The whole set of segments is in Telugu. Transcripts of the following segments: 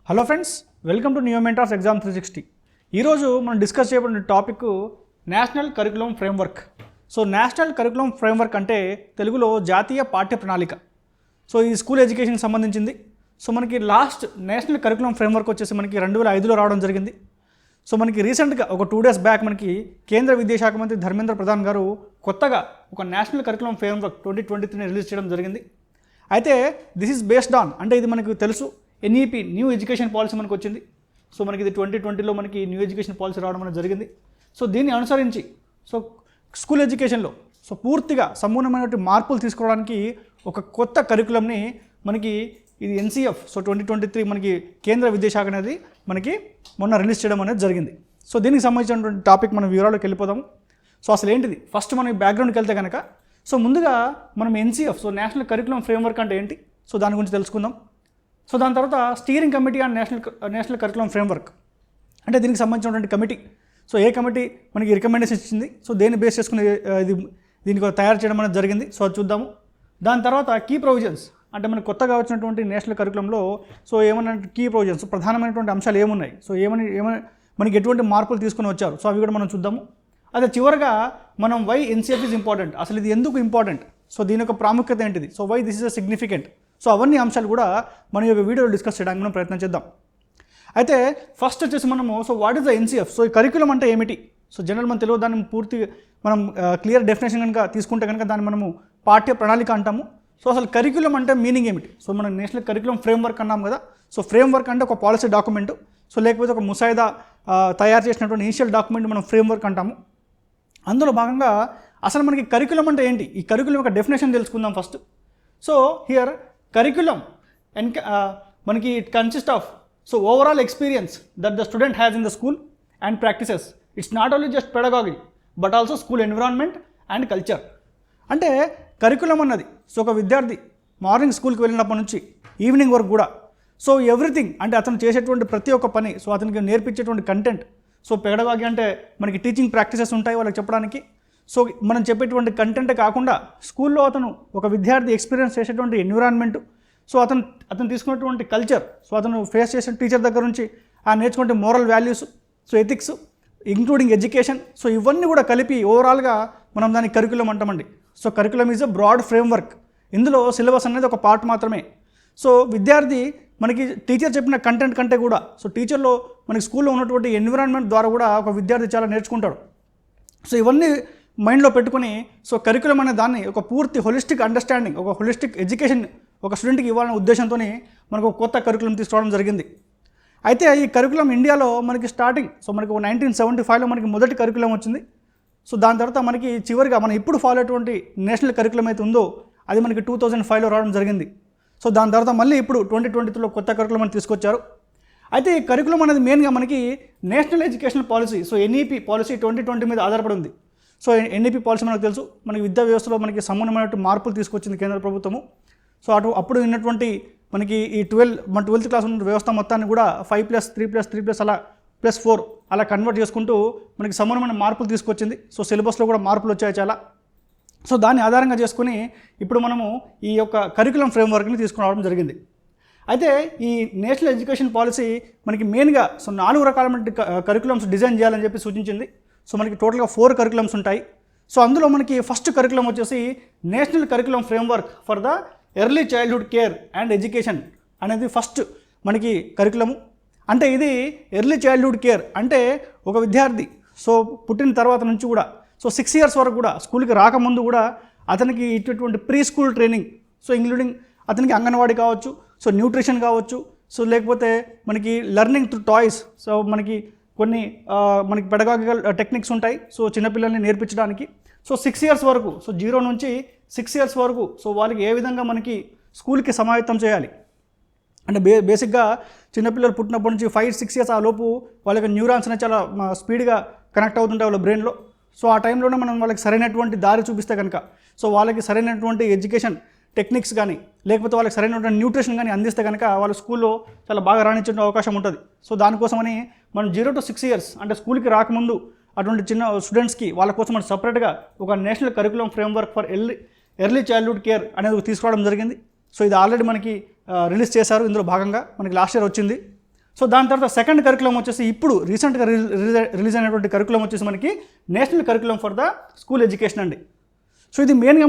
Hello friends, welcome to new mentors exam 360. ఈరోజు మనం డిస్కస్ చేయబడిన topic national curriculum framework. So national curriculum framework అంటే తెలుగులో జాతీయ పాఠ్య ప్రణాళిక. సో ఈ స్కూల్ ఎడ్యుకేషన్కి సంబంధించింది. సో మనకి లాస్ట్ నేషనల్ కరికులం ఫ్రేమ్వర్క్ వచ్చేసి మనకి 2005లో రావడం జరిగింది. సో మనకి రీసెంట్గా ఒక 2 days బ్యాక్ మనకి కేంద్ర విద్యాశాఖ మంత్రి ధర్మేంద్ర ప్రధాన్ గారు కొత్తగా ఒక నేషనల్ కరికులం ఫ్రేమ్వర్క్ 2023ని రిలీజ్ చేయడం జరిగింది. అయితే దిస్ ఈజ్ బేస్డ్ ఆన్, అంటే ఇది మనకు తెలుసు, ఎన్ఈపీ న్యూ ఎడ్యుకేషన్ పాలసీ మనకు వచ్చింది. సో మనకి ఇది 2020లో మనకి న్యూ ఎడ్యుకేషన్ పాలసీ రావడం అనేది జరిగింది. సో దీన్ని అనుసరించి సో స్కూల్ ఎడ్యుకేషన్లో సో పూర్తిగా సంపూర్ణమైనటువంటి మార్పులు తీసుకోవడానికి ఒక కొత్త కరికులంని మనకి ఇది ఎన్సీఎఫ్ సో 2023 మనకి కేంద్ర విద్యాశాఖ అనేది మనకి మొన్న రిలీజ్ చేయడం అనేది జరిగింది. సో దీనికి సంబంధించినటువంటి టాపిక్ మనం వివరాల్లోకి వెళ్ళిపోదాము. సో అసలు ఏంటిది, ఫస్ట్ మనం బ్యాక్గ్రౌండ్కి వెళ్తే కనుక సో ముందుగా మనం NCF so national curriculum framework అంటే ఏంటి, సో దాని గురించి తెలుసుకుందాం. సో దాని తర్వాత steering committee on national curriculum framework అంటే దీనికి సంబంధించినటువంటి కమిటీ. సో ఏ కమిటీ మనకి రికమెండేషన్ ఇచ్చింది, సో దేన్ని బేస్ చేసుకుని దీనికి తయారు చేయడం అనేది జరిగింది. సో అది చూద్దాము. దాని తర్వాత కీ ప్రొవిజన్స్ అంటే మనకు కొత్తగా వచ్చినటువంటి నేషనల్ కరికులంలో సో ఏమన్నా కీ ప్రొవిజన్స్ ప్రధానమైనటువంటి అంశాలు ఏమున్నాయి, సో ఏమని మనకి ఎటువంటి మార్పులు తీసుకొని వచ్చారు, సో అవి కూడా మనం చూద్దాము. అదే చివరిగా మనం వై ఎన్సీఎఫ్ ఈజ్ ఇంపార్టెంట్, అసలు ఇది ఎందుకు ఇంపార్టెంట్, సో దీని యొక్క ప్రాముఖ్యత ఏంటిది, so why this is a significant, సో అవన్నీ అంశాలు కూడా మన యొక్క వీడియోలో డిస్కస్ చేయడానికి మనం ప్రయత్నం చేద్దాం. అయితే ఫస్ట్ వచ్చేసి మనము so what is the NCF, so ఈ కరికులం అంటే ఏమిటి, సో జనరల్ మన తెలుగు దాన్ని పూర్తి మనం క్లియర్ డెఫినేషన్ కనుక తీసుకుంటే కనుక దాన్ని మనము పాఠ్య ప్రణాళిక అంటాము. సో అసలు కరికులం అంటే మీనింగ్ ఏమిటి, సో మనం నేషనల్ కరికులం ఫ్రేమ్వర్క్ అన్నాం కదా. సో ఫ్రేమ్వర్క్ అంటే ఒక పాలసీ డాక్యుమెంట్, సో లేకపోతే ఒక ముసాయిదా తయారు చేసినటువంటి ఇనిషియల్ డాక్యుమెంట్ మనం ఫ్రేమ్వర్క్ అంటాము. అందులో భాగంగా అసలు మనకి కరికులం అంటే ఏంటి, ఈ కరికులం యొక్క డెఫినేషన్ తెలుసుకుందాం first. So here curriculum and మనకి it consist of so overall experience that the student has in the school and practices. It's not only just pedagogy but also school environment and culture. అంటే కరికులం అన్నది సో ఒక విద్యార్థి మార్నింగ్ స్కూల్కి వెళ్ళినప్పటి నుంచి ఈవినింగ్ వరకు కూడా సో ఎవ్రీథింగ్ అంటే అతను చేసేటువంటి ప్రతి ఒక్క పని, సో అతనికి నేర్పించేటువంటి కంటెంట్, సో పెడగాగి అంటే మనకి టీచింగ్ ప్రాక్టీసెస్ ఉంటాయి వాళ్ళకి చెప్పడానికి. సో మనం చెప్పేటువంటి కంటెంటే కాకుండా స్కూల్లో అతను ఒక విద్యార్థి ఎక్స్పీరియన్స్ చేసేటువంటి ఎన్విరాన్మెంట్, సో అతను తీసుకున్నటువంటి కల్చర్, సో అతను ఫేస్ చేసిన టీచర్ దగ్గర నుంచి నేర్చుకుంటే moral values, so ethics including education, so ఇవన్నీ కూడా కలిపి ఓవరాల్గా మనం దాన్ని కరికులం అంటామండి. So curriculum is a broad framework. ఇందులో సిలబస్ అనేది ఒక పార్ట్ మాత్రమే. సో విద్యార్థి మనకి టీచర్ చెప్పిన కంటెంట్ కంటే కూడా సో టీచర్లో మనకి స్కూల్లో ఉన్నటువంటి ఎన్విరాన్మెంట్ ద్వారా కూడా ఒక విద్యార్థి చాలా నేర్చుకుంటాడు. సో ఇవన్నీ మైండ్లో పెట్టుకుని సో కరికులం అనే దాన్ని ఒక పూర్తి హోలిస్టిక్ అండర్స్టాండింగ్, ఒక హోలిస్టిక్ ఎడ్యుకేషన్ ఒక స్టూడెంట్కి ఇవ్వాలనే ఉద్దేశంతో మనకు ఒక కొత్త కరికులం తీసుకోవడం జరిగింది. అయితే ఈ కరికులం ఇండియాలో మనకి స్టార్టింగ్ సో మనకి 1975లో మనకి మొదటి కరికులం వచ్చింది. సో దాని తర్వాత మనకి చివరిగా మనం ఇప్పుడు ఫాలో అయ్యేటువంటి నేషనల్ కరికులం అయితే ఉందో అది మనకి 2005లో రావడం జరిగింది. సో దాని తర్వాత మళ్ళీ ఇప్పుడు 2023లో కొత్త కరికులం అని తీసుకొచ్చారు. అయితే ఈ కరికులం అనేది మెయిన్గా మనకి national education policy so NEP policy 2020 మీద ఆధారపడి ఉంది. సో ఎన్ఈపీ పాలసీ మనకు తెలుసు, మనకి విద్యా వ్యవస్థలో మనకి సంపూర్ణమైనటువంటి మార్పులు తీసుకొచ్చింది కేంద్ర ప్రభుత్వము. సో అప్పుడు ఉన్నటువంటి మనకి ఈ 12th క్లాస్ ఉన్న వ్యవస్థ మొత్తాన్ని కూడా 5+3+3+ అలా +4 అలా కన్వర్ట్ చేసుకుంటూ మనకి సంపూర్ణమైన మార్పులు తీసుకొచ్చింది. సో సిలబస్లో కూడా మార్పులు వచ్చాయి చాలా. సో దాన్ని ఆధారంగా చేసుకుని ఇప్పుడు మనము ఈ యొక్క కరికులం ఫ్రేమ్వర్క్ని తీసుకురావడం జరిగింది. అయితే ఈ నేషనల్ ఎడ్యుకేషన్ పాలసీ మనకి మెయిన్గా సో 4 రకాలైన కరికులమ్స్ డిజైన్ చేయాలని చెప్పి సూచించింది. సో మనకి టోటల్గా 4 కరికులమ్స్ ఉంటాయి. సో అందులో మనకి ఫస్ట్ కరికులం వచ్చేసి national curriculum framework for the early childhood care and education అనేది ఫస్ట్ మనకి కరికులము. అంటే ఇది ఎర్లీ చైల్డ్హుడ్ కేర్ అంటే ఒక విద్యార్థి సో పుట్టిన తర్వాత నుంచి కూడా సో 6 years వరకు కూడా స్కూల్కి రాకముందు కూడా అతనికి ఇటువంటి pre school training, so including అతనికి అంగన్వాడీ కావచ్చు, సో న్యూట్రిషన్ కావచ్చు, సో లేకపోతే మనకి లెర్నింగ్ త్రూ టాయ్స్, సో మనకి కొన్ని మనకి పెడగాగికల్ టెక్నిక్స్ ఉంటాయి సో చిన్నపిల్లల్ని నేర్పించడానికి. సో 6 years వరకు సో 0 నుంచి 6 years వరకు సో వాళ్ళకి ఏ విధంగా మనకి స్కూల్కి సమాయత్తం చేయాలి అంటే బేసిక్గా చిన్నపిల్లలు పుట్టినప్పటి నుంచి 5-6 years ఆ లోపు వాళ్ళకి న్యూరాన్స్ అనేది చాలా స్పీడ్గా కనెక్ట్ అవుతుంటాయి వాళ్ళ బ్రెయిన్లో. సో ఆ టైంలోనే మనం వాళ్ళకి సరైనటువంటి దారి చూపిస్తే కనుక సో వాళ్ళకి సరైనటువంటి ఎడ్యుకేషన్ టెక్నిక్స్ కానీ లేకపోతే వాళ్ళకి సరైనటువంటి న్యూట్రిషన్ కానీ అందిస్తే కనుక వాళ్ళ స్కూల్లో చాలా బాగా రాణించే అవకాశం ఉంటుంది. సో దానికోసమని మనం 0 to 6 years అంటే స్కూల్కి రాకముందు అటువంటి చిన్న స్టూడెంట్స్కి వాళ్ళ కోసం మనం సపరేట్గా ఒక national curriculum framework for early childhood care అనేది తీసుకోవడం జరిగింది. సో ఇది ఆల్రెడీ మనకి రిలీజ్ చేశారు, ఇందులో భాగంగా మనకి లాస్ట్ ఇయర్ వచ్చింది. సో దాని తర్వాత సెకండ్ కరికులం వచ్చేసి ఇప్పుడు రీసెంట్గా రిలీజ్ అయినటువంటి కరికులం వచ్చేసి మనకి national curriculum for the school education అండి. సో ఇది మెయిన్గా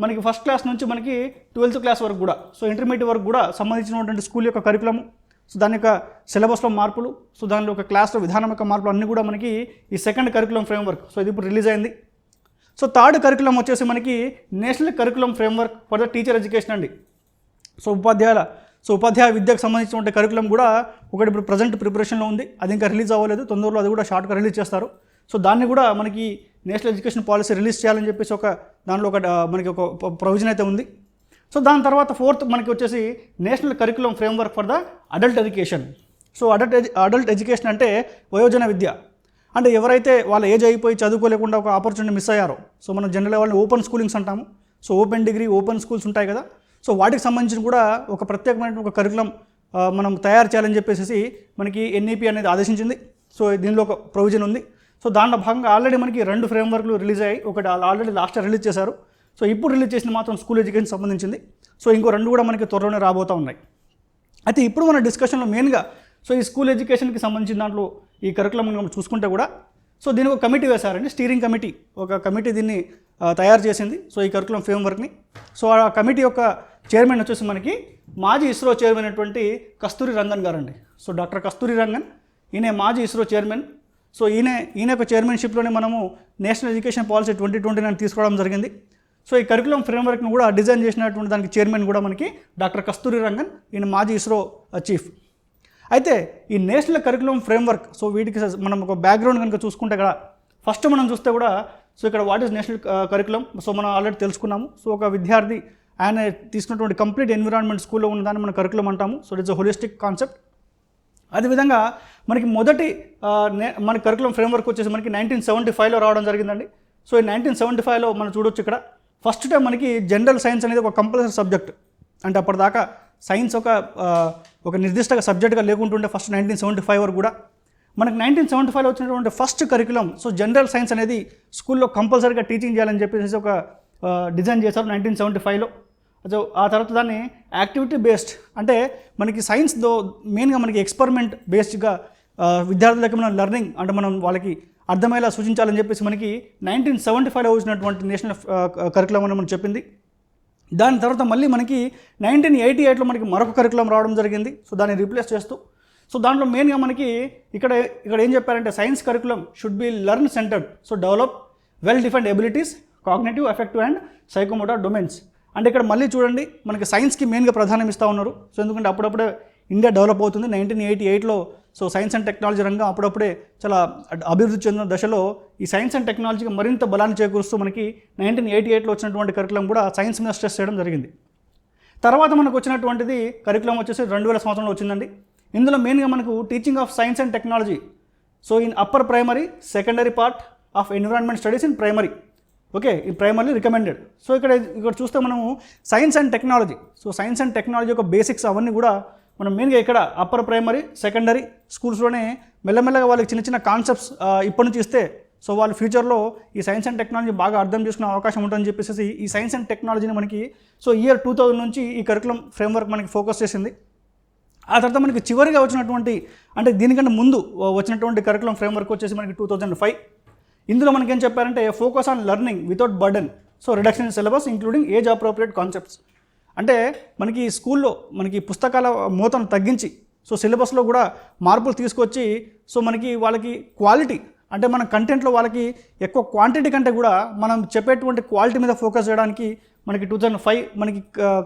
మనకి ఫస్ట్ క్లాస్ నుంచి మనకి 12th క్లాస్ వరకు కూడా, సో ఇంటర్మీడియట్ వరకు కూడా సంబంధించినటువంటి స్కూల్ యొక్క కరికులము, సో దాని యొక్క సిలబస్లో మార్పులు, సో దానిలో ఒక క్లాస్లో విధానం యొక్క మార్పులు అన్నీ కూడా మనకి ఈ సెకండ్ కరికులం ఫ్రేమ్వర్క్, సో ఇది ఇప్పుడు రిలీజ్ అయింది. సో థర్డ్ కరికులం వచ్చేసి మనకి national curriculum framework for the teacher education అండి. సో ఉపాధ్యాయ విద్యకు సంబంధించిన కరికులం కూడా ఒకటి ఇప్పుడు ప్రజెంట్ ప్రిపరేషన్లో ఉంది, అది ఇంకా రిలీజ్ అవ్వలేదు, తొందరలో అది కూడా షార్ట్గా రిలీజ్ చేస్తారు. సో దాన్ని కూడా మనకి నేషనల్ ఎడ్యుకేషన్ పాలసీ రిలీజ్ చేయాలని చెప్పేసి దానిలో మనకి ఒక ప్రొవిజన్ అయితే ఉంది. సో దాని తర్వాత ఫోర్త్ మనకి వచ్చేసి national curriculum framework for the adult education. So adult education అంటే వయోజన విద్య, అంటే ఎవరైతే వాళ్ళ ఏజ్ అయిపోయి చదువుకోలేకుండా ఒక ఆపర్చునిటీ మిస్ అయ్యారో, సో మనం జనరల్గా వాళ్ళని ఓపెన్ స్కూలింగ్స్ అంటాము. So open degree, open schools ఉంటాయి కదా, సో వాటికి సంబంధించిన కూడా ఒక ప్రత్యేకమైన ఒక కరికులం మనం తయారు చేయాలని చెప్పేసి మనకి ఎన్ఈపీ అనేది ఆదేశించింది. సో దీనిలో ఒక ప్రొవిజన్ ఉంది. సో దాంట్లో భాగంగా ఆల్రెడీ మనకి 2 ఫ్రేమ్వర్క్లు రిలీజ్ అయ్యాయి, ఒకటి ఆల్రెడీ లాస్ట్ రిలీజ్ చేశారు. సో ఇప్పుడు రిలీజ్ చేసింది మాత్రం స్కూల్ ఎడ్యుకేషన్ సంబంధించింది. సో ఇంకో 2 కూడా మనకి త్వరలోనే రాబోతూ ఉన్నాయి. అయితే ఇప్పుడు మన డిస్కషన్లో మెయిన్గా సో ఈ స్కూల్ ఎడ్యుకేషన్కి సంబంధించిన దాంట్లో ఈ కరికులం మనం చూసుకుంటే కూడా, సో దీనికి ఒక కమిటీ వేశారండి, స్టీరింగ్ కమిటీ, ఒక కమిటీ దీన్ని తయారు చేసింది. సో ఈ కరికులం ఫ్రేమ్వర్క్ని, సో ఆ కమిటీ యొక్క చైర్మన్ వచ్చేసి మనకి మాజీ ఇస్రో చైర్మన్ అయినటువంటి కస్తూరి రంగన్ గారండి. సో డాక్టర్ కస్తూరి రంగన్, ఈయన మాజీ ఇస్రో చైర్మన్. సో ఈయన యొక్క చైర్మన్షిప్లోనే మనము నేషనల్ ఎడ్యుకేషన్ పాలసీ 2029 తీసుకోవడం జరిగింది. సో ఈ కరికులం ఫ్రేమ్వర్క్ను కూడా డిజైన్ చేసినటువంటి దానికి చైర్మన్ కూడా మనకి డాక్టర్ కస్తూరి రంగన్, ఈయన మాజీ ఇస్రో చీఫ్. అయితే ఈ నేషనల్ కరికులం ఫ్రేమ్వర్క్, సో వీటికి మనం ఒక బ్యాక్గ్రౌండ్ కనుక చూసుకుంటే ఇక్కడ ఫస్ట్ మనం చూస్తే కూడా, సో ఇక్కడ what is national curriculum, so మనం ఆల్రెడీ తెలుసుకున్నాము. సో ఒక విద్యార్థి ఆయన తీసుకున్నటువంటి కంప్లీట్ ఎన్విరాన్మెంట్ స్కూల్లో ఉన్నదాన్ని మనం కరికులం అంటాము. So it's a holistic concept. అదేవిధంగా మనకి మొదటి మన కరికులం ఫ్రేమ్వర్క్ వచ్చేసి మనకి 1975లో రావడం జరిగిందండి. సో ఈ 1975లో మనం చూడొచ్చు ఇక్కడ ఫస్ట్ టైం మనకి జనరల్ సైన్స్ అనేది ఒక కంపల్సరీ సబ్జెక్ట్, అంటే అప్పటిదాకా సైన్స్ ఒక నిర్దిష్ట సబ్జెక్ట్గా లేకుంటుండే ఫస్ట్ 1975 వరకు కూడా. మనకి 1975లో వచ్చినటువంటి first curriculum, so general science అనేది స్కూల్లో కంపల్సరీగా టీచింగ్ చేయాలని చెప్పేసి ఒక డిజైన్ చేశారు 1975లో. సో ఆ తర్వాత దాన్ని యాక్టివిటీ బేస్డ్, అంటే మనకి సైన్స్తో మెయిన్గా మనకి ఎక్స్పెరిమెంట్ బేస్డ్గా విద్యార్థులకి మనం లెర్నింగ్, అంటే మనం వాళ్ళకి అర్థమయ్యేలా సూచించాలని చెప్పేసి మనకి 1975లో వచ్చినటువంటి నేషనల్ కరికులం అని మనం చెప్పింది. దాని తర్వాత మళ్ళీ మనకి 1988లో మనకి మరొక కరికులం రావడం జరిగింది. సో దాన్ని రీప్లేస్ చేస్తూ, సో దాంట్లో మెయిన్గా మనకి ఇక్కడ ఏం చెప్పారంటే science curriculum should be learn centred, so develop well defined abilities, cognitive, effective and psychomotor domains. అంటే ఇక్కడ మళ్ళీ చూడండి మనకి సైన్స్కి మెయిన్గా ప్రాధాన్యం ఇస్తూ ఉన్నారు. సో ఎందుకంటే అప్పుడప్పుడే ఇండియా డెవలప్ అవుతుంది. 1988లో సో సైన్స్ అండ్ టెక్నాలజీ రంగం అప్పుడప్పుడే చాలా అభివృద్ధి చెందిన దశలో ఈ సైన్స్ అండ్ టెక్నాలజీకి మరింత బలాన్ని చేకూరుస్తూ మనకి 1988లో వచ్చినటువంటి కరికులం కూడా సైన్స్ మీద స్ట్రెస్ చేయడం జరిగింది. తర్వాత మనకు వచ్చినటువంటిది కరికులం వచ్చేసి 2000 సంవత్సరంలో వచ్చిందండి. ఇందులో మెయిన్గా మనకు teaching of science and technology, so in upper primary, secondary part of environment studies in primary, okay, ఈ ప్రైమరీ రికమెండెడ్. సో ఇక్కడ చూస్తే మనము science and technology, so science and technology యొక్క బేసిక్స్ అవన్నీ కూడా మనం మెయిన్గా ఇక్కడ అప్పర్ ప్రైమరీ, సెకండరీ స్కూల్స్లోనే మెల్లమెల్లగా వాళ్ళకి చిన్న చిన్న కాన్సెప్ట్స్ ఇప్పటి నుంచి ఇస్తే, సో వాళ్ళు ఫ్యూచర్లో ఈ సైన్స్ అండ్ టెక్నాలజీ బాగా అర్థం చేసుకునే అవకాశం ఉంటుందని చెప్పేసి ఈ సైన్స్ అండ్ టెక్నాలజీని మనకి సో ఇయర్ 2000 నుంచి ఈ కరికులం ఫ్రేమ్వర్క్ మనకి ఫోకస్ చేసింది. ఆ తర్వాత మనకి చివరిగా వచ్చినటువంటి, అంటే దీనికంటే ముందు వచ్చినటువంటి కరికులం ఫ్రేమ్వర్క్ వచ్చేసి మనకి 2005. ఇందులో మనకి ఏం చెప్పారంటే focus on learning without burden, so reduction in syllabus including age appropriate concepts. అంటే మనకి స్కూల్లో మనకి పుస్తకాల మోతను తగ్గించి, సో సిలబస్లో కూడా మార్పులు తీసుకొచ్చి, సో మనకి వాళ్ళకి క్వాలిటీ, అంటే మన కంటెంట్లో వాళ్ళకి ఎక్కువ క్వాంటిటీ కంటే కూడా మనం చెప్పేటువంటి క్వాలిటీ మీద ఫోకస్ చేయడానికి మనకి 2005 మనకి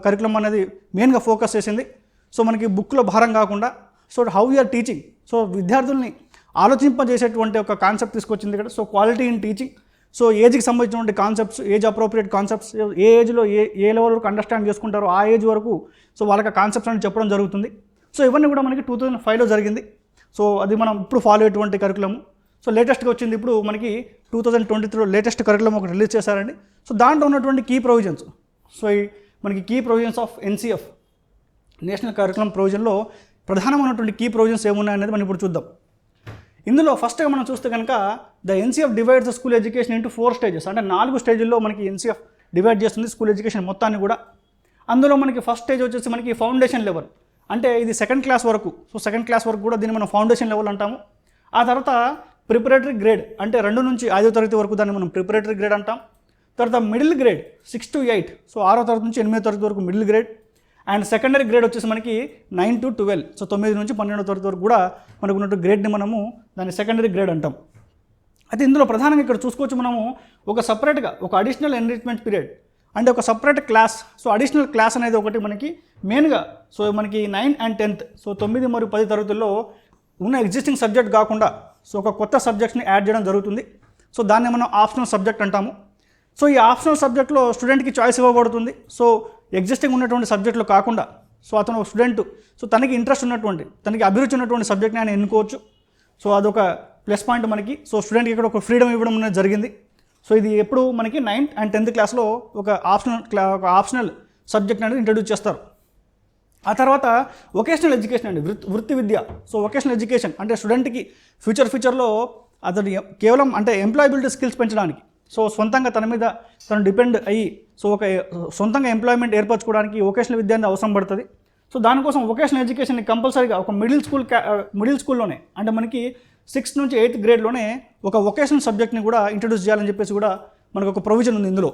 కరికులం అనేది మెయిన్గా ఫోకస్ చేసింది. సో మనకి బుక్లో భారం కాకుండా, so how you're teaching, so విద్యార్థుల్ని ఆలోచింపజేసేటువంటి ఒక కాన్సెప్ట్ తీసుకొచ్చింది ఇక్కడ. So quality in teaching, so ఏజ్కి సంబంధించినటువంటి కాన్సెప్ట్స్, ఏజ్ అప్రోప్రియేట్ కాన్సెప్ట్స్, ఏ ఏజ్లో ఏ లెవెల్ వరకు అండర్స్టాండ్ చేసుకుంటారో ఆ ఏజ్ వరకు సో వాళ్ళకి కాన్సెప్ట్స్ అని చెప్పడం జరుగుతుంది. సో ఇవన్నీ కూడా మనకి 2005లో జరిగింది. సో అది మనం ఇప్పుడు ఫాలో అయ్యేటువంటి కరికులము. సో లేటెస్ట్గా వచ్చింది ఇప్పుడు మనకి 2023లో లేటెస్ట్ కరికులం ఒకటి రిలీజ్ చేశారండి. సో దాంట్లో ఉన్నటువంటి కీ ప్రొవిజన్స్, సో మనకి key provisions of NCF, national curriculum ప్రొవిజన్లో ప్రధానమైనటువంటి కీ ప్రొవిజన్స్ ఏమున్నాయనేది మనం ఇప్పుడు చూద్దాం. ఇందులో ఫస్ట్గా మనం చూస్తే కనుక the NCF divides the school education into 4 stages, అంటే 4 స్టేజ్ల్లో మనకి ఎన్సిఎఫ్ డివైడ్ చేస్తుంది స్కూల్ ఎడ్యుకేషన్ మొత్తాన్ని కూడా. అందులో మనకి ఫస్ట్ స్టేజ్ వచ్చేసి మనకి ఫౌండేషన్ లెవెల్, అంటే ఇది సెకండ్ క్లాస్ వరకు. సో సెకండ్ క్లాస్ వరకు కూడా దీన్ని మనం ఫౌండేషన్ లెవెల్ అంటాము. ఆ తర్వాత ప్రిపరేటరీ గ్రేడ్ అంటే 2 నుంచి 5వ తరగతి వరకు దాన్ని మనం ప్రిపరేటరీ గ్రేడ్ అంటాం. తర్వాత మిడిల్ గ్రేడ్ 6 to 8, సో 6వ తరగతి నుంచి 8వ తరగతి వరకు middle grade. And secondary grade వచ్చేసి మనకి 9 to 12, సో 9 నుంచి 12వ తరగతి వరకు కూడా మనకు ఉన్నట్టు గ్రేడ్ని మనము దాన్ని సెకండరీ గ్రేడ్ అంటాం. అయితే ఇందులో ప్రధానంగా ఇక్కడ చూసుకోవచ్చు మనము ఒక సపరేట్గా ఒక అడిషనల్ ఎన్రిచ్మెంట్ పీరియడ్ అంటే ఒక separate class. So additional class అనేది ఒకటి మనకి మెయిన్గా. సో మనకి 9 and 10th, సో 9 మరియు 10 తరగతుల్లో ఉన్న ఎగ్జిస్టింగ్ సబ్జెక్ట్ కాకుండా సో ఒక కొత్త సబ్జెక్ట్ని యాడ్ చేయడం జరుగుతుంది. సో దాన్ని మనం ఆప్షనల్ సబ్జెక్ట్ అంటాము. సో ఈ ఆప్షనల్ సబ్జెక్ట్లో స్టూడెంట్కి చాయిస్ ఇవ్వబడుతుంది. సో ఎగ్జిస్టింగ్ ఉన్నటువంటి సబ్జెక్టులు కాకుండా సో అతను ఒక స్టూడెంట్ సో తనకి ఇంట్రెస్ట్ ఉన్నటువంటి తనకి అభిరుచి ఉన్నటువంటి సబ్జెక్ట్ని ఆయన ఎన్నుకోవచ్చు. సో అదొక ప్లస్ పాయింట్ మనకి. సో స్టూడెంట్కి ఇక్కడ ఒక ఫ్రీడమ్ ఇవ్వడం అనేది జరిగింది. సో ఇది ఎప్పుడు మనకి 9th and 10th క్లాస్లో ఒక ఆప్షనల్ సబ్జెక్ట్ అనేది ఇంట్రడ్యూస్ చేస్తారు. ఆ తర్వాత వొకేషనల్ ఎడ్యుకేషన్ అండి, వృత్తి విద్య. సో వొకేషనల్ ఎడ్యుకేషన్ అంటే స్టూడెంట్కి ఫ్యూచర్లో అతను కేవలం అంటే ఎంప్లాయబిలిటీ స్కిల్స్ పెంచడానికి, సో సొంతంగా తన మీద తను డిపెండ్ అయ్యి సో ఒక సొంతంగా ఎంప్లాయ్మెంట్ ఏర్పరచుకోవడానికి వొకేషనల్ విద్య అనేది అవసరం పడుతుంది. సో దానికోసం వొకేషనల్ ఎడ్యుకేషన్ని కంపల్సరీగా ఒక మిడిల్ స్కూల్లోనే అంటే మనకి 6th నుంచి 8th గ్రేడ్లోనే ఒక వొకేషనల్ సబ్జెక్ట్ని కూడా ఇంట్రడ్యూస్ చేయాలని చెప్పేసి కూడా మనకు ఒక ప్రొవిజన్ ఉంది ఇందులో.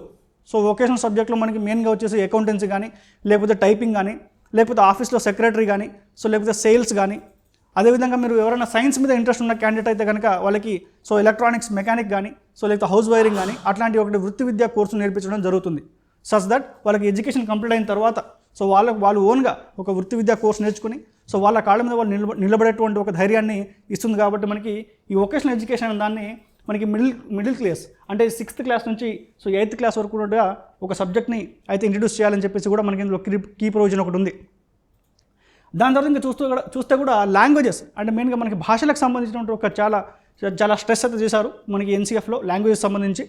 సో వొకేషనల్ సబ్జెక్ట్లో మనకి మెయిన్గా వచ్చేసి అకౌంటెన్సీ కానీ, లేకపోతే టైపింగ్ కానీ, లేకపోతే ఆఫీస్లో సెక్రటరీ కానీ, సో లేకపోతే సేల్స్ కానీ, అదేవిధంగా మీరు ఎవరైనా సైన్స్ మీద ఇంట్రెస్ట్ ఉన్న క్యాండిడేట్ అయితే కనుక వాళ్ళకి సో ఎలక్ట్రానిక్స్ మెకానిక్ కానీ, సో లేకపోతే హౌస్ వైరింగ్ కానీ అట్లాంటి ఒకటి వృత్తి విద్యా కోర్సు నేర్పించడం జరుగుతుంది. సచ్ దట్ వాళ్ళకి ఎడ్యుకేషన్ కంప్లీట్ అయిన తర్వాత సో వాళ్ళు ఓన్గా ఒక వృత్తి విద్యా కోర్సు నేర్చుకుని సో వాళ్ళ కాళ్ళ మీద వాళ్ళు నిలబడేటువంటి ఒక ధైర్యాన్ని ఇస్తుంది. కాబట్టి మనకి ఈ వొకేషనల్ ఎడ్యుకేషన్ అనే దాన్ని మనకి మిడిల్ క్లాస్ అంటే 6th క్లాస్ నుంచి సో 8th క్లాస్ వరకు కూడా ఒక సబ్జెక్ట్ని అయితే ఇంట్రడ్యూస్ చేయాలని చెప్పేసి కూడా మనకి ఇందులో కీ ప్రొవిజన్ ఒకటి ఉంది. దాని తర్వాత ఇంకా చూస్తే కూడా లాంగ్వేజెస్ అంటే మెయిన్గా మనకి భాషలకు సంబంధించినటువంటి ఒక చాలా స్ట్రెస్ అయితే చేశారు మనకి ఎన్సీఎఫ్లో లాంగ్వేజెస్ సంబంధించి.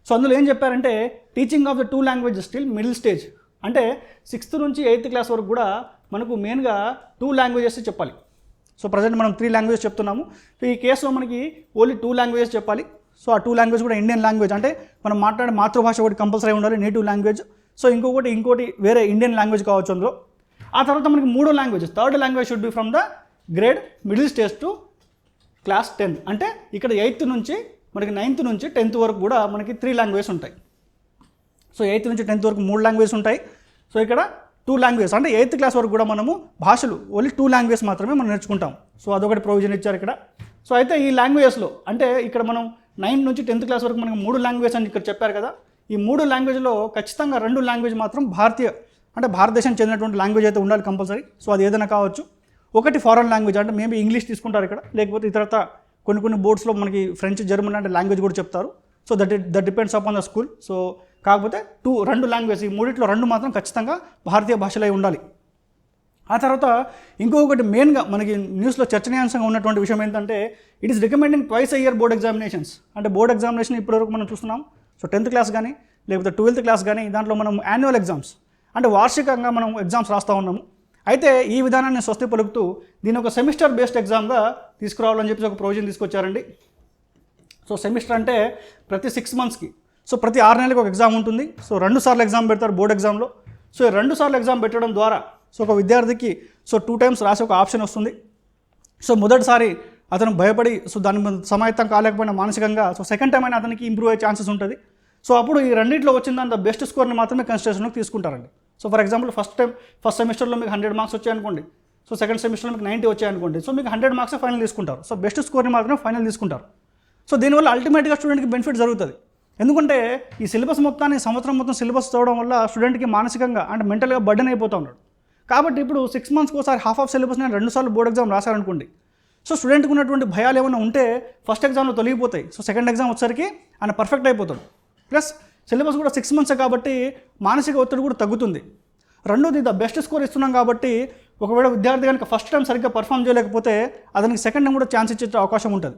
సో అందులో ఏం చెప్పారంటే teaching of the 2 languages still middle stage అంటే 6th నుంచి 8th క్లాస్ వరకు కూడా మనకు మెయిన్గా 2 లాంగ్వేజెస్ చెప్పాలి. సో ప్రజెంట్ మనం 3 లాంగ్వేజెస్ చెప్తున్నాము. సో ఈ కేసులో మనకి ఓన్లీ 2 లాంగ్వేజెస్ చెప్పాలి. సో ఆ 2 లాంగ్వేజ్ కూడా ఇండియన్ లాంగ్వేజ్ అంటే మనం మాట్లాడే మాతృభాష ఒకటి కంపల్సరీ ఉండాలి, నేటివ్ లాంగ్వేజ్. సో ఇంకోటి వేరే ఇండియన్ లాంగ్వేజ్ కావచ్చు అందులో. ఆ తర్వాత మనకి 3 languages, third language should be from the grade middle stage to class 10 అంటే ఇక్కడ 8th నుంచి మనకి 9th నుంచి 10th వరకు కూడా మనకి 3 లాంగ్వేజెస్ ఉంటాయి. సో 8th నుంచి 10th వరకు 3 లాంగ్వేజెస్ ఉంటాయి. సో ఇక్కడ 2 లాంగ్వేజెస్ అంటే 8th క్లాస్ వరకు కూడా మనము భాషలు ఓన్లీ 2 లాంగ్వేజెస్ మాత్రమే మనం నేర్చుకుంటాం. సో అదొకటి ప్రొవిజన్ ఇచ్చారు ఇక్కడ. సో అయితే ఈ లాంగ్వేజెస్లో అంటే ఇక్కడ మనం 9th నుంచి 10th క్లాస్ వరకు మనకి 3 లాంగ్వేజ్ అని ఇక్కడ చెప్పారు కదా. ఈ 3 లాంగ్వేజ్లో ఖచ్చితంగా 2 లాంగ్వేజ్ మాత్రం భారతదేశం చెందినటువంటి లాంగ్వేజ్ అయితే ఉండాలి కంపల్సరీ. సో అది ఏదైనా కావచ్చు. ఒకటి ఫారెన్ లాంగ్వేజ్ అంటే మేబీ ఇంగ్లీష్ తీసుకుంటారు ఇక్కడ, లేకపోతే ఇతరత కొన్ని బోర్డ్స్లో మనకి ఫ్రెంచ్, జర్మన్ అంటే లాంగ్వేజ్ కూడా చెప్తారు. So that depends upon the school. So కాకపోతే 2 లాంగ్వేజ్ ఈ 3లో 2 మాత్రం ఖచ్చితంగా భారతీయ భాషలై ఉండాలి. ఆ తర్వాత ఇంకొకటి మెయిన్గా మనకి న్యూస్లో చర్చనీయాంశంగా ఉన్నటువంటి విషయం ఏంటంటే it is recommending twice a year board examinations. అంటే బోర్డ్ ఎగ్జామినేషన్ ఇప్పటివరకు మనం చూస్తున్నాం. సో 10th క్లాస్ కానీ లేకపోతే 12th క్లాస్ కానీ దాంట్లో మనం యాన్యువల్ ఎగ్జామ్స్ అంటే వార్షికంగా మనం ఎగ్జామ్స్ రాస్తూ ఉన్నాము. అయితే ఈ విధానాన్ని స్వస్తి పలుకుతూ దీని ఒక సెమిస్టర్ బేస్డ్ ఎగ్జామ్గా తీసుకురావాలని చెప్పి ఒక ప్రొవిజన్ తీసుకొచ్చారండి. సో సెమిస్టర్ అంటే ప్రతి 6 monthsకి సో ప్రతి 6 నెలలకు ఒక ఎగ్జామ్ ఉంటుంది. సో 2 సార్లు ఎగ్జామ్ పెడతారు బోర్డ్ ఎగ్జామ్లో. సో 2 సార్లు ఎగ్జామ్ పెట్టడం ద్వారా సో ఒక విద్యార్థికి సో 2 times రాసే ఒక ఆప్షన్ వస్తుంది. సో మొదటిసారి అతను భయపడి సో దాని సమాయత్తం కాలేకపోయినా మానసికంగా సో సెకండ్ టైం అయినా అతనికి ఇంప్రూవ్ అయ్యే ఛాన్సెస్ ఉంటుంది. సో అప్పుడు ఈ రెండింటిలో వచ్చిన దాంట్లో బెస్ట్ స్కోర్ని మాత్రమే కన్సిడరేషన్లోకి తీసుకుంటారండి. సో ఫర్ ఎగ్జాంపుల్ ఫస్ట్ సెమిస్టర్లో మీకు 100 మార్క్స్ వచ్చాయనుకోండి. సో సెకండ్ సెమిస్టర్లో మీకు 90 వచ్చాయనుకోండి. సో మీకు 100 మార్క్స్ ఫైనల్ తీసుకుంటారు. సో బెస్ట్ స్కోర్ని మాత్రమే ఫైనల్ తీసుకుంటారు. సో దీనివల్ల అల్టిమేట్గా స్టూడెంట్కి బెనిఫిట్ జరుగుతుంది. ఎందుకంటే ఈ సిలబస్ మొత్తాన్ని సంవత్సరం మొత్తం సిలబస్ చదవడం వల్ల స్టూడెంట్కి మానసికంగా అంటే మెంటల్గా బర్డెన్ అయిపోతూ ఉన్నాడు. కాబట్టి ఇప్పుడు 6 monthsకి ఒకసారి హాఫ్ ఆఫ్ సిలబస్ నేను 2 సార్లు బోర్డ్ ఎగ్జామ్ రాశారనుకోండి. సో స్టూడెంట్కి ఉన్నటువంటి భయాలు ఏమైనా ఉంటే ఫస్ట్ ఎగ్జామ్లో తొలగిపోతాయి. సో సెకండ్ ఎగ్జామ్ వచ్చేసరికి ఆయన పర్ఫెక్ట్ అయిపోతాడు. ప్లస్ సిలబస్ కూడా 6 months కాబట్టి మానసిక ఒత్తిడి కూడా తగ్గుతుంది. రెండోది బెస్ట్ స్కోర్ ఇస్తున్నాం కాబట్టి ఒకవేళ విద్యార్థి కనుక ఫస్ట్ టైం సరిగ్గా పర్ఫామ్ చేయలేకపోతే అతనికి సెకండ్ టైం కూడా ఛాన్స్ ఇచ్చే అవకాశం ఉంటుంది.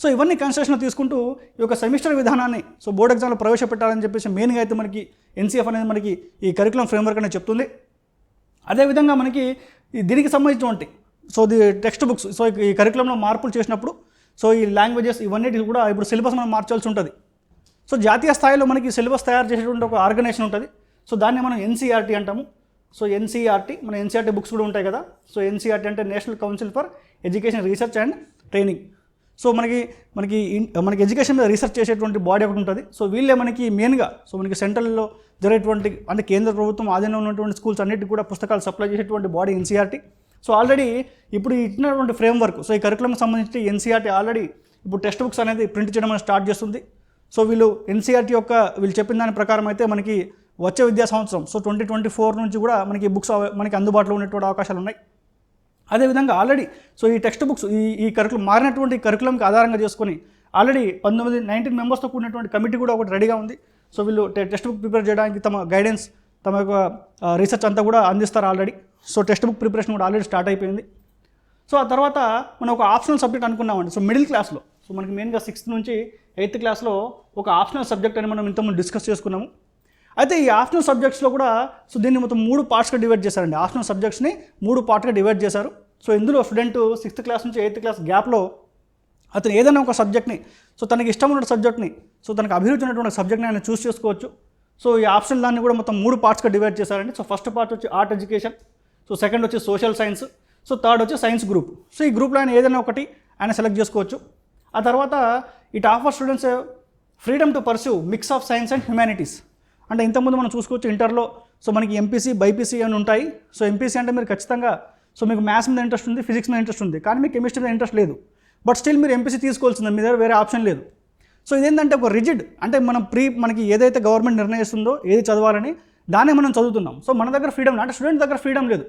సో ఇవన్నీ కన్సిడరేషన్ తీసుకుంటూ ఈ యొక్క సెమిస్టర్ విధానాన్ని సో బోర్డ్ ఎగ్జామ్లో ప్రవేశపెట్టాలని చెప్పేసి మెయిన్గా అయితే మనకి ఎన్సీఎఫ్ అనేది మనకి ఈ కరికులం ఫ్రేమ్వర్క్ అనేది చెప్తుంది. అదేవిధంగా మనకి దీనికి సంబంధించినటువంటి సో టెక్స్ట్ బుక్స్ సో ఈ కరికులంలో మార్పులు చేసినప్పుడు సో ఈ లాంగ్వేజెస్ ఇవన్నీ కూడా ఇప్పుడు సిలబస్ మనం మార్చాల్సి ఉంటుంది. సో జాతీయ స్థాయిలో మనకి సిలబస్ తయారు చేసేటువంటి ఒక ఆర్గనైజేషన్ ఉంటుంది. సో దాన్ని మనం ఎన్సీఆర్టీ అంటాము. సో ఎన్సీఆర్టీ, మన ఎన్సీఆర్టీ బుక్స్ కూడా ఉంటాయి కదా. సో ఎన్సీఆర్టీ అంటే national council for education research and training. So మనకి ఎడ్యుకేషన్ మీద రీసెర్చ్ చేసేటువంటి బాడీ ఒకటి ఉంటుంది. సో వీళ్ళే మనకి మెయిన్గా మనకి సెంట్రల్లో జరిగేటువంటి అంటే కేంద్ర ప్రభుత్వం ఆధీనంలో ఉన్నటువంటి స్కూల్స్ అన్నిటికీ కూడా పుస్తకాలు సప్లై చేసేటువంటి బాడీ ఎన్సీఆర్టీ. సో ఆల్రెడీ ఇప్పుడు ఇచ్చినటువంటి ఫ్రేమ్వర్క్, సో ఈ కరికులంకి సంబంధించి ఎన్సీఆర్టీ ఆల్రెడీ ఇప్పుడు టెక్స్ట్ బుక్స్ అనేది ప్రింట్ చేయడం అనేది స్టార్ట్ చేస్తుంది. సో వీళ్ళు ఎన్సీఆర్టీ వీళ్ళు చెప్పిన దాని ప్రకారం అయితే మనకి వచ్చే విద్యా సంవత్సరం సో 2024 నుంచి కూడా మనకి బుక్స్ మనకి అందుబాటులో ఉన్నటువంటి అవకాశాలు ఉన్నాయి. అదేవిధంగా ఆల్రెడీ సో ఈ టెక్స్ట్ బుక్స్ ఈ కరికులం మారినటువంటి కరికులంకి ఆధారంగా చేసుకొని ఆల్రెడీ 19 మెంబర్స్తో కూడినటువంటి కమిటీ కూడా ఒకటి రెడీగా ఉంది. సో వీళ్ళు టెక్స్ట్ బుక్ ప్రిపేర్ చేయడానికి తమ గైడెన్స్, తమ యొక్క రీసెర్చ్ అంతా కూడా అందిస్తారు already. So text book preparation కూడా ఆల్రెడీ స్టార్ట్ అయిపోయింది. సో ఆ తర్వాత మనం ఒక ఆప్షనల్ సబ్జెక్ట్ అనుకున్నామండి. సో మిడిల్ క్లాస్లో సో మనకి మెయిన్గా 6th నుంచి 8th క్లాస్లో ఒక ఆప్షనల్ సబ్జెక్ట్ అని మనం ఇంతకుముందు డిస్కస్ చేసుకున్నాము. అయితే ఈ ఆప్షనల్ సబ్జెక్ట్స్లో కూడా సో దీన్ని మొత్తం 3 పార్ట్స్గా డివైడ్ చేశారండి. ఆప్షనల్ సబ్జెక్ట్స్ని 3 పార్ట్గా డివైడ్ చేశారు. సో ఇందులో స్టూడెంట్ 6th క్లాస్ నుంచి 8th క్లాస్ గ్యాప్లో అతను ఏదైనా ఒక సబ్జెక్ట్ని సో తనకి ఇష్టం ఉన్న సబ్జెక్ట్ని సో తనకు అభిరుచి ఉన్నటువంటి సబ్జెక్ట్ని ఆయన చూస్ చేసుకోవచ్చు. సో ఈ ఆప్షనల్ దాన్ని కూడా మొత్తం 3 పార్ట్స్గా డివైడ్ చేశారండి. సో ఫస్ట్ పార్ట్ వచ్చి ఆర్ట్ ఎడ్యుకేషన్, సో సెకండ్ వచ్చి సోషల్ సైన్స్, సో థర్డ్ వచ్చి సైన్స్ గ్రూప్. సో ఈ గ్రూప్లో ఆయన ఏదైనా ఒకటి ఆయన సెలెక్ట్ చేసుకోవచ్చు. ఆ తర్వాత it offer students freedom to pursue mix of science and humanities. అంటే ఇంతకుముందు మనం చూసుకోవచ్చు ఇంటర్లో సో మనకి ఎంపీసీ, బైపీసీ అని ఉంటాయి. సో ఎంపీసీ అంటే మీరు ఖచ్చితంగా సో మీకు మ్యాథ్స్ మీద ఇంట్రెస్ట్ ఉంది, ఫిజిక్స్ మీద ఇంట్రెస్ట్ ఉంది, కానీ మీకు కెమిస్ట్రీ మీద ఇంట్రెస్ట్ లేదు. బట్ స్టిల్ మీరు ఎంపీసీ తీసుకోవాల్సింది, మీ దగ్గర వేరే ఆప్షన్ లేదు. సో ఇదేంటంటే ఒక రిజిడ్, అంటే మనకి ఏదైతే గవర్నమెంట్ నిర్ణయిస్తుందో ఏది చదవాలని దాన్ని మనం చదువుతున్నాం. సో మన దగ్గర ఫ్రీడమ్, అంటే స్టూడెంట్ దగ్గర ఫ్రీడమ్ లేదు.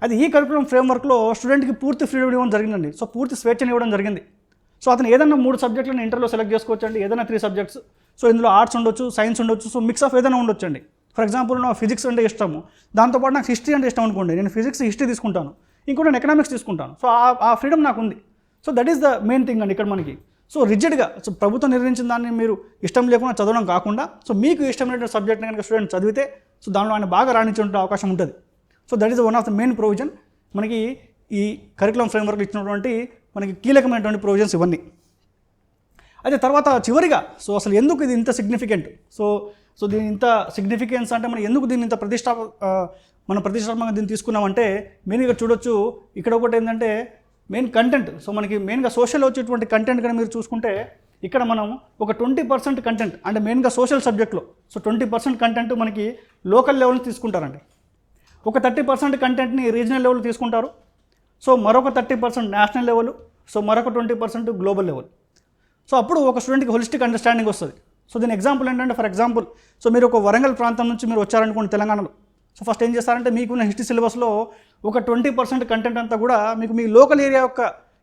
అది ఈ కరికులం ఫ్రేమ్వర్క్లో స్టూడెంట్కి పూర్తి ఫ్రీడమ్ ఇవ్వడం జరిగిందండి. సో పూర్తి స్వేచ్ఛను ఇవ్వడం జరిగింది. సో అతను ఏదైనా 3 సబ్జెక్టులను ఇంటర్లో సెలెక్ట్ చేసుకోవచ్చండి, ఏదైనా 3 సబ్జెక్ట్స్. సో ఇందులో ఆర్ట్స్ ఉండొచ్చు, సైన్స్ ఉండొచ్చు, సో మిక్స్ ఆఫ్ ఏదైనా ఉండొచ్చండి. ఫర్ ఎగ్జాంపుల్ నాకు ఫిజిక్స్ అంటే ఇష్టము, దాంతోపాటు నాకు హిస్టరీ అంటే ఇష్టం అనుకోండి, నేను ఫిజిక్స్ హిస్టరీ తీసుకుంటాను, ఇంకోటి నేను ఎకనామిక్స్ తీసుకుంటాను. సో ఆ ఫ్రీడమ్ నాకు ఉంది. So that is the main thing అండి ఇక్కడ మనకి. సో రిజిడ్గా సో ప్రభుత్వం నిర్ణయించిన దాన్ని మీరు ఇష్టం లేకుండా చదవడం కాకుండా సో మీకు ఇష్టమైన సబ్జెక్ట్ని కనుక స్టూడెంట్ చదివితే సో దానిలో ఆయన బాగా రాణించే అవకాశం ఉంటుంది. So that is one of the main provision మనకి ఈ కరికులం ఫ్రేమ్వర్క్ ఇచ్చినటువంటి మనకి కీలకమైనటువంటి ప్రొవిజన్స్ ఇవన్నీ. అయితే తర్వాత చివరిగా సో అసలు ఎందుకు ఇది ఇంత సిగ్నిఫికెంట్, సో దీని ఇంత సిగ్నిఫికెన్స్ అంటే మనం ఎందుకు దీన్ని ఇంత ప్రతిష్టాత్మకంగా దీన్ని తీసుకున్నామంటే మెయిన్గా చూడొచ్చు. ఇక్కడ ఒకటి ఏంటంటే మెయిన్ కంటెంట్. సో మనకి మెయిన్గా సోషల్ వచ్చేటువంటి కంటెంట్ కనుక మీరు చూసుకుంటే ఇక్కడ మనం ఒక 20% కంటెంట్ అంటే మెయిన్గా సోషల్ సబ్జెక్ట్లో సో 20% కంటెంట్ మనకి లోకల్ లెవెల్ తీసుకుంటారండి. ఒక 30% కంటెంట్ని రీజనల్ లెవెల్ తీసుకుంటారు. సో మరొక 30% నేషనల్ లెవెల్, సో మరొక 20% గ్లోబల్ లెవెల్. సో అప్పుడు ఒక స్టూడెంట్కి హోలిస్టిక్ అండర్స్టాండింగ్ వస్తుంది. సో దీని ఎగ్జాంపుల్ ఏంటంటే ఫర్ ఎగ్జాంపుల్ సో మీరు ఒక వరంగల్ ప్రాంతం నుంచి మీరు వచ్చారనుకోండి తెలంగాణలో. సో ఫస్ట్ ఏం చేస్తారంటే మీకున్న హిస్టరీ సిలబస్లో ఒక 20% కంటెంట్ అంతా కూడా మీ లోకల్ ఏరియా యొక్క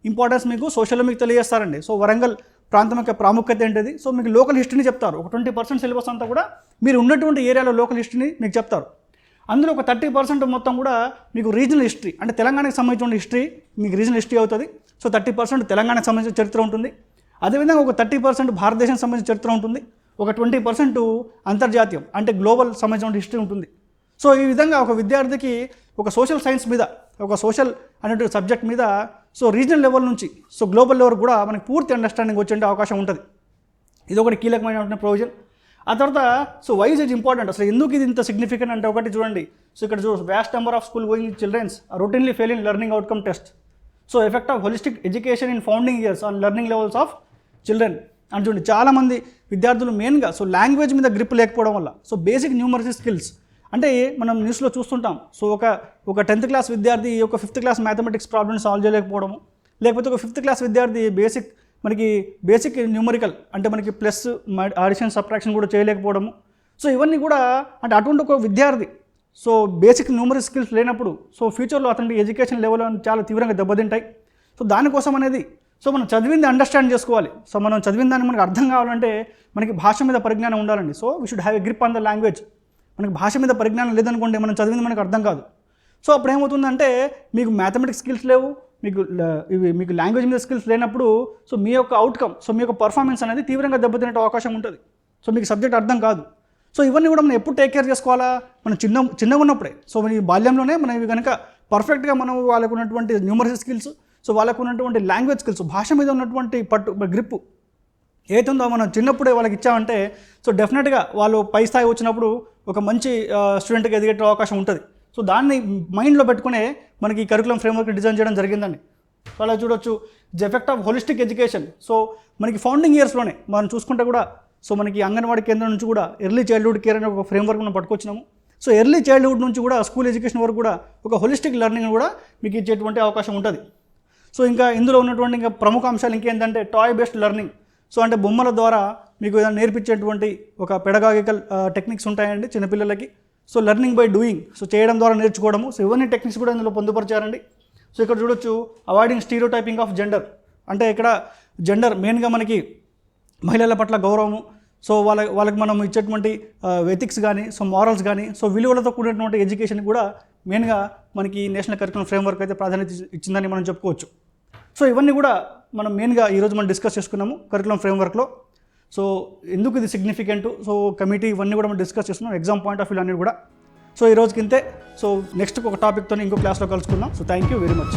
ఇంపార్టెన్స్ మీకు సోషల్లో మీకు తెలియజేస్తారండి. సో వరంగల్ ప్రాంతం యొక్క ప్రాముఖ్యత ఏంటిది, సో మీకు లోకల్ హిస్టరీని చెప్తారు. ఒక 20% సిలబస్ అంతా కూడా మీరు ఉన్నటువంటి ఏరియాలో లోకల్ హిస్టరీని మీకు చెప్తారు. అందులో ఒక 30% మొత్తం కూడా మీకు రీజనల్ హిస్టరీ అంటే తెలంగాణకు సంబంధించిన హిస్టరీ మీకు రీజనల్ హిస్టరీ అవుతుంది. సో 30% తెలంగాణకు సంబంధించిన చరిత్ర ఉంటుంది. అదేవిధంగా ఒక 30% భారతదేశానికి సంబంధించిన చరిత్ర ఉంటుంది. ఒక 20% అంతర్జాతీయం అంటే గ్లోబల్ సంబంధించిన హిస్టరీ ఉంటుంది. సో ఈ విధంగా ఒక విద్యార్థికి ఒక సోషల్ సైన్స్ మీద ఒక సోషల్ అనేటువంటి సబ్జెక్ట్ మీద సో రీజనల్ లెవెల్ నుంచి సో గ్లోబల్ లెవెల్ కూడా మనకి పూర్తి అండర్స్టాండింగ్ వచ్చే అవకాశం ఉంటుంది. ఇది ఒకటి కీలకమైనటువంటి ప్రొవిజన్. ఆ తర్వాత so why is it important, అసలు ఎందుకు ఇది ఇంత సిగ్నిఫికెంట్ అంటే ఒకటి చూడండి. సో ఇక్కడ vast number of school going childrens routinely fail in learning outcome test. So effect of holistic education in founding years on learning levels of children అని చూడండి. చాలామంది విద్యార్థులు మెయిన్గా సో లాంగ్వేజ్ మీద గ్రిప్ లేకపోవడం వల్ల సో బేసిక్ న్యూమరసీ స్కిల్స్ అంటే మనం న్యూస్లో చూస్తుంటాం. సో ఒక 10th క్లాస్ విద్యార్థి ఒక 5th class mathematics problems solve చేయలేకపోవడము, లేకపోతే ఒక 5th క్లాస్ విద్యార్థి బేసిక్ న్యూమరికల్ అంటే మనకి ప్లస్ అడిషన్ సబ్ట్రాక్షన్ కూడా చేయలేకపోవడము. సో ఇవన్నీ కూడా అంటే అటువంటి ఒక విద్యార్థి సో బేసిక్ న్యూమరీ స్కిల్స్ లేనప్పుడు సో ఫ్యూచర్లో అతని ఎడ్యుకేషన్ లెవెల్ చాలా తీవ్రంగా దెబ్బతింటాయి. సో దానికోసం అనేది సో మనం చదివింది అండర్స్టాండ్ చేసుకోవాలి. సో మనం చదివిన దాన్ని మనకు అర్థం కావాలంటే మనకి భాష మీద పరిజ్ఞానం ఉండాలండి. So we should have a grip on the language. మనకి భాష మీద పరిజ్ఞానం లేదనుకోండి మనం చదివింది మనకు అర్థం కాదు. సో అప్పుడు ఏమవుతుందంటే మీకు మ్యాథమెటిక్స్ స్కిల్స్ లేవు, మీకు లాంగ్వేజ్ మీద స్కిల్స్ లేనప్పుడు సో మీ యొక్క అవుట్కమ్ సో మీ యొక్క పర్ఫార్మెన్స్ అనేది తీవ్రంగా దెబ్బతినే అవకాశం ఉంటుంది. సో మీకు సబ్జెక్ట్ అర్థం కాదు. సో ఇవన్నీ కూడా మనం ఎప్పుడు టేక్ కేర్ చేసుకోవాలా, మనం చిన్నగా ఉన్నప్పుడే. సో మన బాల్యంలోనే మనం ఇవి కనుక పర్ఫెక్ట్గా మనం వాళ్ళకు ఉన్నటువంటి న్యూమరసీ స్కిల్స్ సో వాళ్ళకు ఉన్నటువంటి లాంగ్వేజ్ స్కిల్స్ భాష మీద ఉన్నటువంటి గ్రిప్పు ఏతుందో మనం చిన్నప్పుడే వాళ్ళకి ఇచ్చామంటే సో డెఫినెట్గా వాళ్ళు పై స్థాయి వచ్చినప్పుడు ఒక మంచి స్టూడెంట్గా ఎదిగే అవకాశం ఉంటుంది. సో దాన్ని మైండ్లో పెట్టుకునే మనకి ఈ కరికులం ఫ్రేమ్వర్క్ డిజైన్ చేయడం జరిగిందండి. సో అలా చూడొచ్చు the effect of holistic education. So మనకి ఫౌండింగ్ ఇయర్స్లోనే మనం చూసుకుంటే కూడా సో మనకి అంగన్వాడీ కేంద్రం నుంచి కూడా ఎర్లీ చైల్డ్హుడ్ కేర్ అనే ఒక ఫ్రేమ్వర్క్ మనం పట్టుకొచ్చినాము. సో ఎర్లీ చైల్డ్హుడ్ నుంచి కూడా స్కూల్ ఎడ్యుకేషన్ వరకు కూడా ఒక హోలిస్టిక్ లెర్నింగ్ కూడా మీకు ఇచ్చేటువంటి అవకాశం ఉంటుంది. సో ఇంకా ఇందులో ఉన్నటువంటి ఇంకా ప్రముఖ అంశాలు ఇంకేంటంటే టాయ్ బేస్డ్ లెర్నింగ్. సో అంటే బొమ్మల ద్వారా మీకు ఏదైనా నేర్పించేటువంటి ఒక పెడగాగికల్ టెక్నిక్స్ ఉంటాయండి చిన్నపిల్లలకి. So learning by doing, so చేయడం ద్వారా నేర్చుకోవడము. సో ఇవన్నీ టెక్నిక్స్ కూడా ఇందులో పొందుపరిచారండి. సో ఇక్కడ చూడొచ్చు అవాయిడింగ్ స్టీరియోటైపింగ్ ఆఫ్ జెండర్. అంటే ఇక్కడ జెండర్ మెయిన్గా మనకి మహిళల పట్ల గౌరవము, సో వాళ్ళకి మనం ఇచ్చేటువంటి ఎథిక్స్ కానీ, సో మారల్స్ కానీ, సో విలువలతో కూడినటువంటి ఎడ్యుకేషన్ కూడా మెయిన్గా మనకి నేషనల్ కరికులం ఫ్రేమ్వర్క్ అయితే ప్రాధాన్యత ఇచ్చిందని మనం చెప్పుకోవచ్చు. సో ఇవన్నీ కూడా మనం మెయిన్గా ఈరోజు మనం డిస్కస్ చేసుకున్నాము కరికులం ఫ్రేమ్వర్క్లో. సో ఎందుకు ఇది సిగ్నిఫికెంట్, సో కమిటీ ఇవన్నీ కూడా మనం డిస్కస్ చేస్తున్నాం, ఎగ్జామ్ పాయింట్ ఆఫ్ వ్యూ అన్నీ కూడా. సో ఈ రోజుకి ఇంతే. సో నెక్స్ట్ ఒక టాపిక్తో ఇంకో క్లాస్లో కలుసుకుందాం. So thank you very much.